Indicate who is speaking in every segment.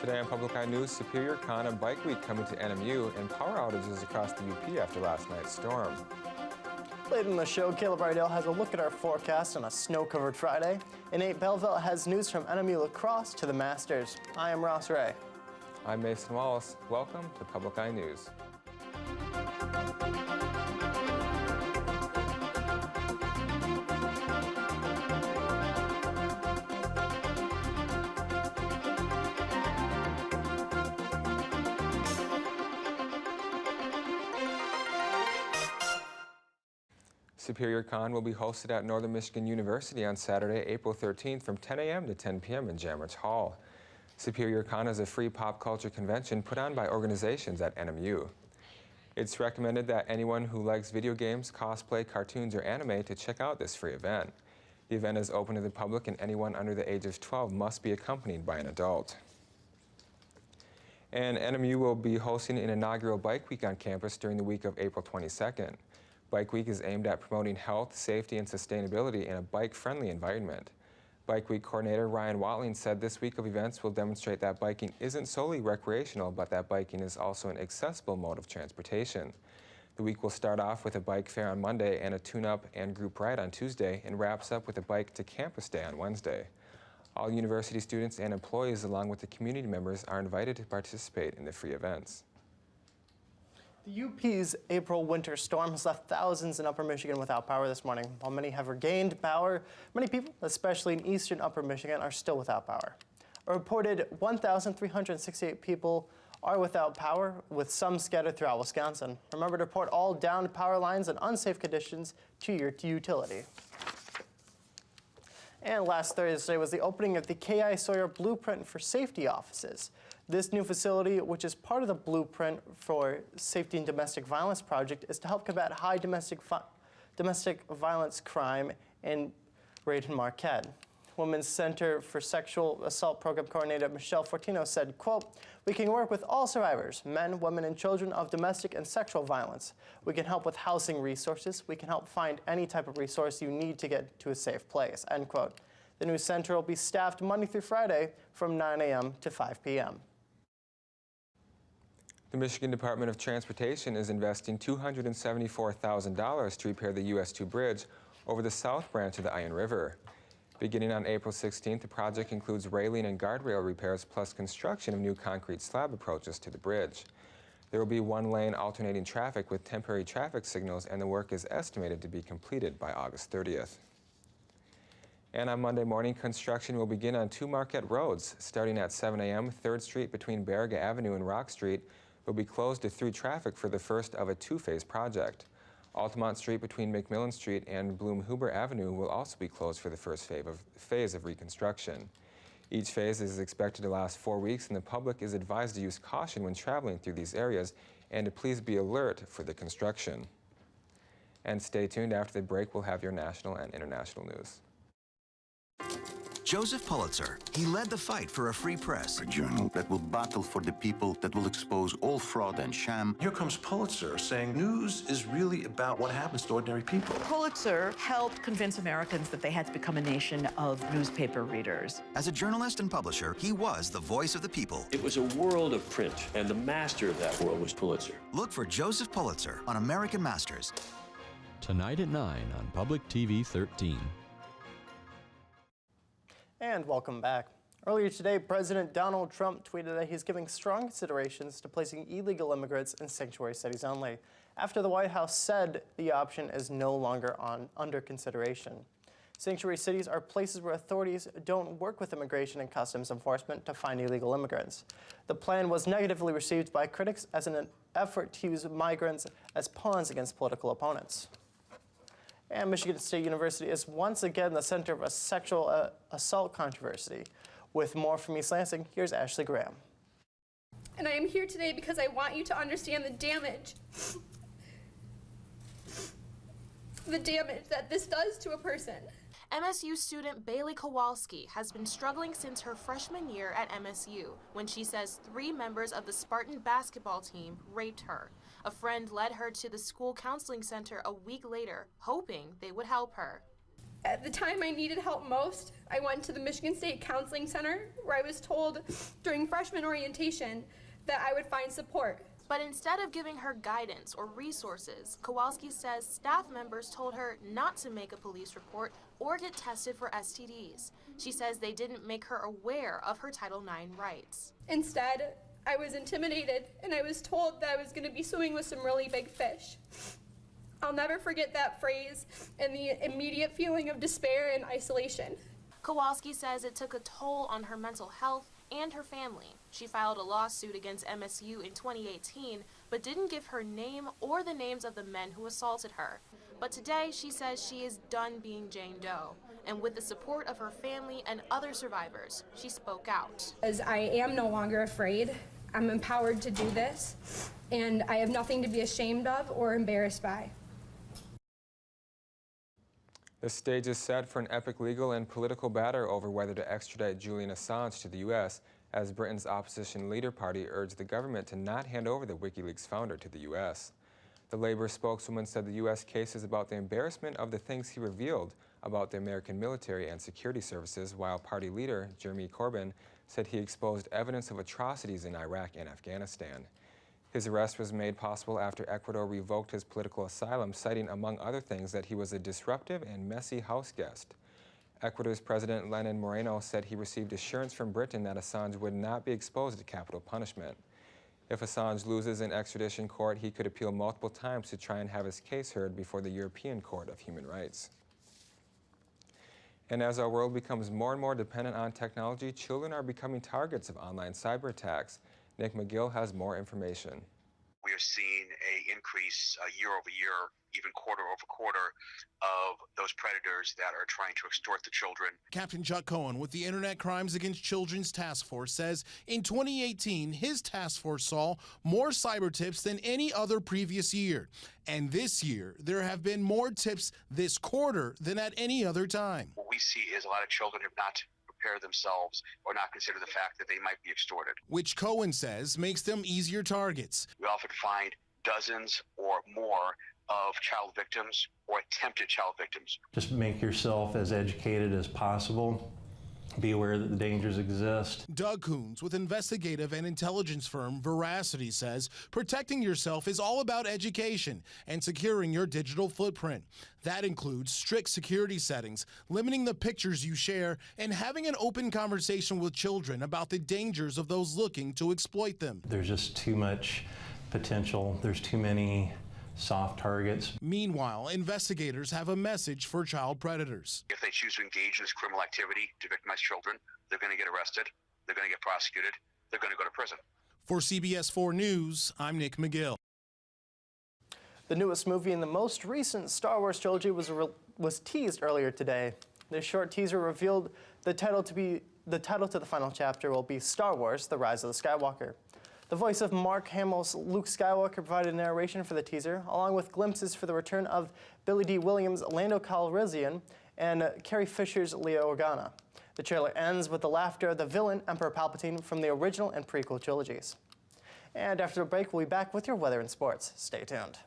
Speaker 1: Today on Public Eye News, Superior Con and Bike Week coming to NMU and power outages across the UP after last night's storm.
Speaker 2: Later in the show, Caleb Rydell has a look at our forecast on a snow-covered Friday. And Nate Belleville has news from NMU lacrosse to the Masters. I am Ross Ray.
Speaker 1: I'm Mason Wallace. Welcome to Public Eye News. Superior Con will be hosted at Northern Michigan University on Saturday, April 13th from 10 a.m. to 10 p.m. in Jamrich Hall. Superior Con is a free pop culture convention put on by organizations at NMU. It's recommended that anyone who likes video games, cosplay, cartoons, or anime to check out this free event. The event is open to the public and anyone under the age of 12 must be accompanied by an adult. And NMU will be hosting an inaugural Bike Week on campus during the week of April 22nd. Bike Week is aimed at promoting health, safety, and sustainability in a bike-friendly environment. Bike Week coordinator Ryan Watling said this week of events will demonstrate that biking isn't solely recreational, but that biking is also an accessible mode of transportation. The week will start off with a bike fair on Monday and a tune-up and group ride on Tuesday, and wraps up with a Bike to Campus Day on Wednesday. All university students and employees, along with the community members, are invited to participate in the free events.
Speaker 2: The UP's April winter storm has left thousands in Upper Michigan without power this morning. While many have regained power, many people, especially in eastern Upper Michigan, are still without power. A reported 1,368 people are without power, with some scattered throughout Wisconsin. Remember to report all downed power lines and unsafe conditions to your utility. And last Thursday was the opening of the K.I. Sawyer Blueprint for Safety Offices. This new facility, which is part of the Blueprint for Safety and Domestic Violence project, is to help combat high domestic violence crime in Braden Marquette. Women's Center for Sexual Assault Program Coordinator Michelle Fortino said, quote, "We can work with all survivors, men, women, and children of domestic and sexual violence. We can help with housing resources. We can help find any type of resource you need to get to a safe place," end quote. The new center will be staffed Monday through Friday from 9 a.m. to 5 p.m.
Speaker 1: The Michigan Department of Transportation is investing $274,000 to repair the US 2 bridge over the south branch of the Iron River. Beginning on April 16th, the project includes railing and guardrail repairs plus construction of new concrete slab approaches to the bridge. There will be one-lane alternating traffic with temporary traffic signals, and the work is estimated to be completed by August 30th. And on Monday morning, construction will begin on 2 Marquette roads. Starting at 7 a.m., 3rd Street between Baraga Avenue and Rock Street will be closed to through traffic for the first of a 2-phase project. Altamont Street between McMillan Street and Bloom-Huber Avenue will also be closed for the first phase of reconstruction. Each phase is expected to last 4 weeks, and the public is advised to use caution when traveling through these areas and to please be alert for the construction. And stay tuned. After the break, we'll have your national and international news.
Speaker 3: Joseph Pulitzer, he led the fight for a free press.
Speaker 4: A journal that will battle for the people, that will expose all fraud and sham.
Speaker 5: Here comes Pulitzer saying news is really about what happens to ordinary people.
Speaker 6: Pulitzer helped convince Americans that they had to become a nation of newspaper readers.
Speaker 3: As a journalist and publisher, he was the voice of the people.
Speaker 7: It was a world of print, and the master of that world was Pulitzer.
Speaker 3: Look for Joseph Pulitzer on American Masters.
Speaker 8: Tonight at 9 on Public TV 13.
Speaker 2: And welcome back. Earlier today, President Donald Trump tweeted that he's giving strong considerations to placing illegal immigrants in sanctuary cities only, after the White House said the option is no longer under consideration. Sanctuary cities are places where authorities don't work with immigration and customs enforcement to find illegal immigrants. The plan was negatively received by critics as an effort to use migrants as pawns against political opponents. And Michigan State University is once again the center of a sexual assault controversy. With more from East Lansing, here's Ashley Graham.
Speaker 9: And I am here today because I want you to understand the damage that this does to a person.
Speaker 10: MSU student Bailey Kowalski has been struggling since her freshman year at MSU, when she says 3 members of the Spartan basketball team raped her. A friend led her to the school counseling center a week later, hoping they would help her.
Speaker 9: At the time I needed help most, I went to the Michigan State Counseling Center, where I was told during freshman orientation that I would find support.
Speaker 10: But instead of giving her guidance or resources, Kowalski says staff members told her not to make a police report or get tested for STDs. She says they didn't make her aware of her Title IX rights.
Speaker 9: Instead, I was intimidated, and I was told that I was going to be swimming with some really big fish. I'll never forget that phrase and the immediate feeling of despair and isolation.
Speaker 10: Kowalski says it took a toll on her mental health and her family. She filed a lawsuit against MSU in 2018, but didn't give her name or the names of the men who assaulted her. But today, she says she is done being Jane Doe. And with the support of her family and other survivors, she spoke out.
Speaker 9: As I am no longer afraid, I'm empowered to do this, and I have nothing to be ashamed of or embarrassed by.
Speaker 1: The stage is set for an epic legal and political battle over whether to extradite Julian Assange to the U.S., as Britain's opposition Leader Party urged the government to not hand over the WikiLeaks founder to the U.S. The Labour spokeswoman said the U.S. case is about the embarrassment of the things he revealed about the American military and security services, while party leader Jeremy Corbyn said he exposed evidence of atrocities in Iraq and Afghanistan. His arrest was made possible after Ecuador revoked his political asylum, citing, among other things, that he was a disruptive and messy house guest. Ecuador's President Lenin Moreno said he received assurance from Britain that Assange would not be exposed to capital punishment. If Assange loses in extradition court, he could appeal multiple times to try and have his case heard before the European Court of Human Rights. And as our world becomes more and more dependent on technology, children are becoming targets of online cyber attacks. Nick McGill has more information.
Speaker 11: We are seeing an increase year over year, even quarter over quarter, of those predators that are trying to extort the children.
Speaker 12: Captain Chuck Cohen with the Internet Crimes Against Children's Task Force says in 2018, his task force saw more cyber tips than any other previous year. And this year, there have been more tips this quarter than at any other time.
Speaker 11: What we see is a lot of children have not prepare themselves or not consider the fact that they might be extorted.
Speaker 12: Which Cohen says makes them easier targets.
Speaker 11: We often find dozens or more of child victims or attempted child victims.
Speaker 13: Just make yourself as educated as possible. Be aware that the dangers exist.
Speaker 12: Doug Coons with investigative and intelligence firm Veracity says protecting yourself is all about education and securing your digital footprint. That includes strict security settings, limiting the pictures you share, and having an open conversation with children about the dangers of those looking to exploit them.
Speaker 13: There's just too much potential. There's too many soft targets.
Speaker 12: Meanwhile, investigators have a message for child predators.
Speaker 11: If they choose to engage in this criminal activity to victimize children, they're going to get arrested, they're going to get prosecuted, they're going to go to prison.
Speaker 12: For CBS 4 News, I'm Nick McGill.
Speaker 2: The newest movie in the most recent Star Wars trilogy was teased earlier today. This short teaser revealed the title to the final chapter will be Star Wars: The Rise of the Skywalker. The voice of Mark Hamill's Luke Skywalker provided narration for the teaser, along with glimpses for the return of Billy D. Williams' Lando Calrissian and Carrie Fisher's Leia Organa. The trailer ends with the laughter of the villain, Emperor Palpatine, from the original and prequel trilogies. And after the break, we'll be back with your weather and sports. Stay tuned.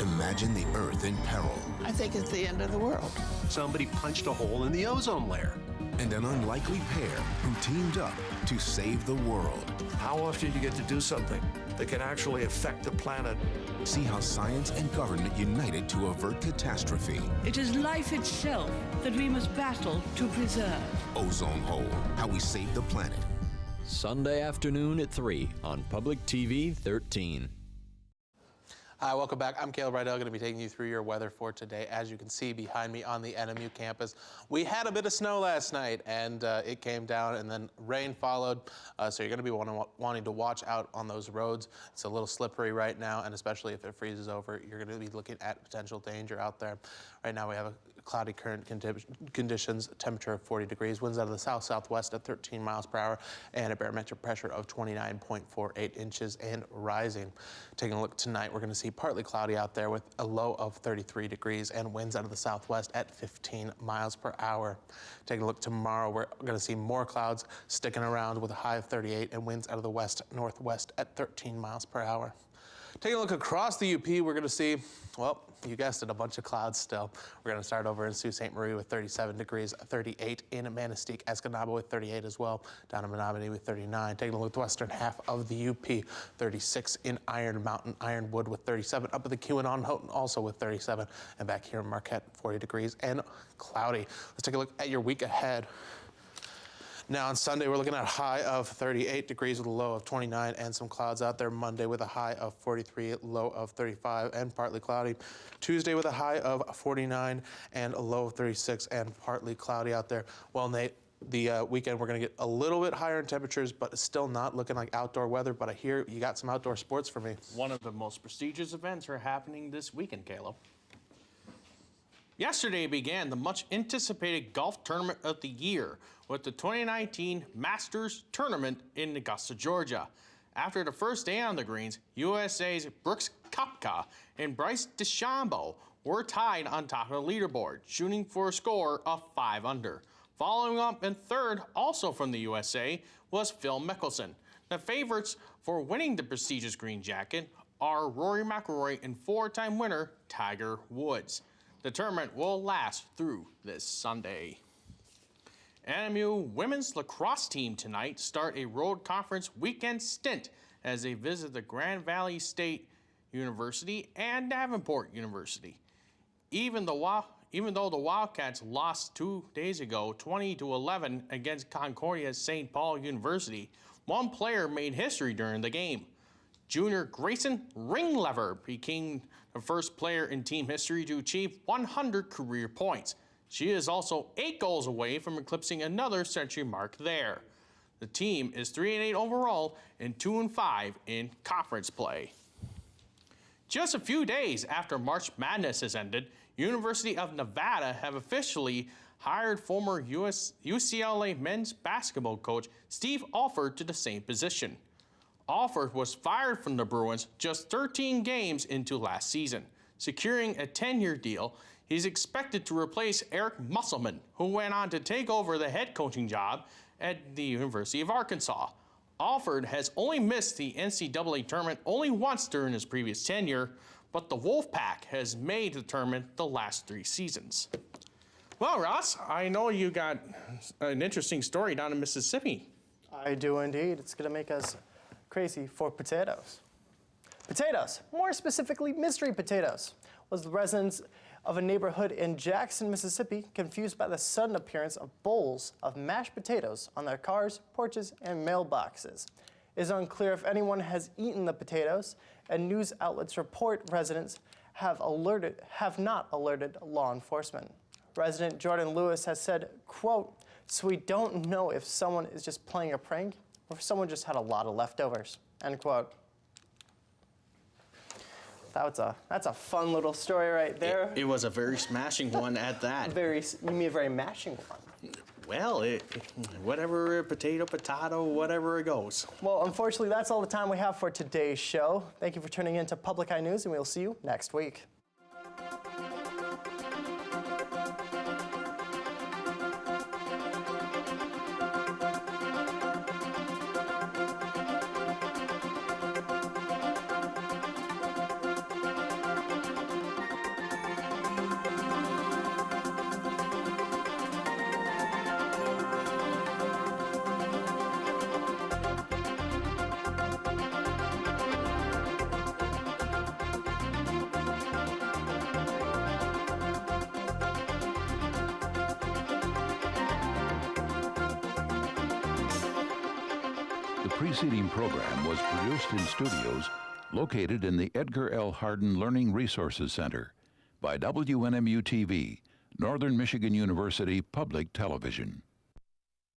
Speaker 3: Imagine the Earth in peril.
Speaker 14: I think it's the end of the world.
Speaker 5: Somebody punched a hole in the ozone layer.
Speaker 3: And an unlikely pair who teamed up to save the world.
Speaker 5: How often do you get to do something that can actually affect the planet?
Speaker 3: See how science and government united to avert catastrophe.
Speaker 15: It is life itself that we must battle to preserve.
Speaker 3: Ozone Hole, how we save the planet.
Speaker 8: Sunday afternoon at 3 on Public TV 13.
Speaker 16: Hi, welcome back. I'm Caleb Rydell, going to be taking you through your weather for today. As you can see behind me on the NMU campus, we had a bit of snow last night, and it came down, and then rain followed. So you're going to be wanting to watch out on those roads. It's a little slippery right now, and especially if it freezes over, you're going to be looking at potential danger out there. Right now we have a cloudy current conditions, temperature of 40 degrees, winds out of the south-southwest at 13 miles per hour, and a barometric pressure of 29.48 inches and rising. Taking a look tonight, we're going to see partly cloudy out there with a low of 33 degrees and winds out of the southwest at 15 miles per hour. Taking a look tomorrow, we're going to see more clouds sticking around with a high of 38 and winds out of the west-northwest at 13 miles per hour. Taking a look across the UP, we're going to see, well, you guessed it, a bunch of clouds still. We're going to start over in Sault Ste. Marie with 37 degrees, 38 in Manistee, Escanaba with 38 as well, down in Menominee with 39. Taking a look at the western half of the UP, 36 in Iron Mountain, Ironwood with 37, up at the QAnon Houghton also with 37, and back here in Marquette, 40 degrees and cloudy. Let's take a look at your week ahead. Now on Sunday, we're looking at a high of 38 degrees with a low of 29 and some clouds out there. Monday with a high of 43, low of 35 and partly cloudy. Tuesday with a high of 49 and a low of 36 and partly cloudy out there. Well, Nate, the weekend we're going to get a little bit higher in temperatures, but it's still not looking like outdoor weather. But I hear you got some outdoor sports for me.
Speaker 17: One of the most prestigious events are happening this weekend, Caleb. Yesterday began the much-anticipated golf tournament of the year with the 2019 Masters Tournament in Augusta, Georgia. After the first day on the greens, USA's Brooks Koepka and Bryce DeChambeau were tied on top of the leaderboard, shooting for a score of 5 under. Following up in third, also from the USA, was Phil Mickelson. The favorites for winning the prestigious green jacket are Rory McIlroy and 4-time winner Tiger Woods. The tournament will last through this Sunday. MSU women's lacrosse team tonight start a road conference weekend stint as they visit the Grand Valley State University and Davenport University. Even though the Wildcats lost 2 days ago, 20-11 against Concordia's St. Paul University, one player made history during the game. Junior Grayson Ringlever became the first player in team history to achieve 100 career points. She is also 8 goals away from eclipsing another century mark there. The team is 3-8 overall and 2-5 in conference play. Just a few days after March Madness has ended, University of Nevada have officially hired former UCLA men's basketball coach Steve Alford to the same position. Alford was fired from the Bruins just 13 games into last season. Securing a 10-year deal, he's expected to replace Eric Musselman, who went on to take over the head coaching job at the University of Arkansas. Alford has only missed the NCAA tournament only once during his previous tenure, but the Wolfpack has made the tournament the last 3 seasons. Well, Ross, I know you got an interesting story down in Mississippi.
Speaker 2: I do indeed. It's going to make us crazy for potatoes. Potatoes, more specifically mystery potatoes, was the residents of a neighborhood in Jackson, Mississippi, confused by the sudden appearance of bowls of mashed potatoes on their cars, porches, and mailboxes. It is unclear if anyone has eaten the potatoes, and news outlets report residents have not alerted law enforcement. Resident Jordan Lewis has said, quote, "So we don't know if someone is just playing a prank or if someone just had a lot of leftovers," end quote. That's a fun little story right there.
Speaker 17: It was a very smashing one at that.
Speaker 2: You mean a very mashing one?
Speaker 17: Well, whatever, potato, whatever it goes.
Speaker 2: Well, unfortunately, that's all the time we have for today's show. Thank you for tuning in to Public Eye News, and we'll see you next week.
Speaker 18: The preceding program was produced in studios located in the Edgar L. Hardin Learning Resources Center by WNMU-TV, Northern Michigan University Public Television.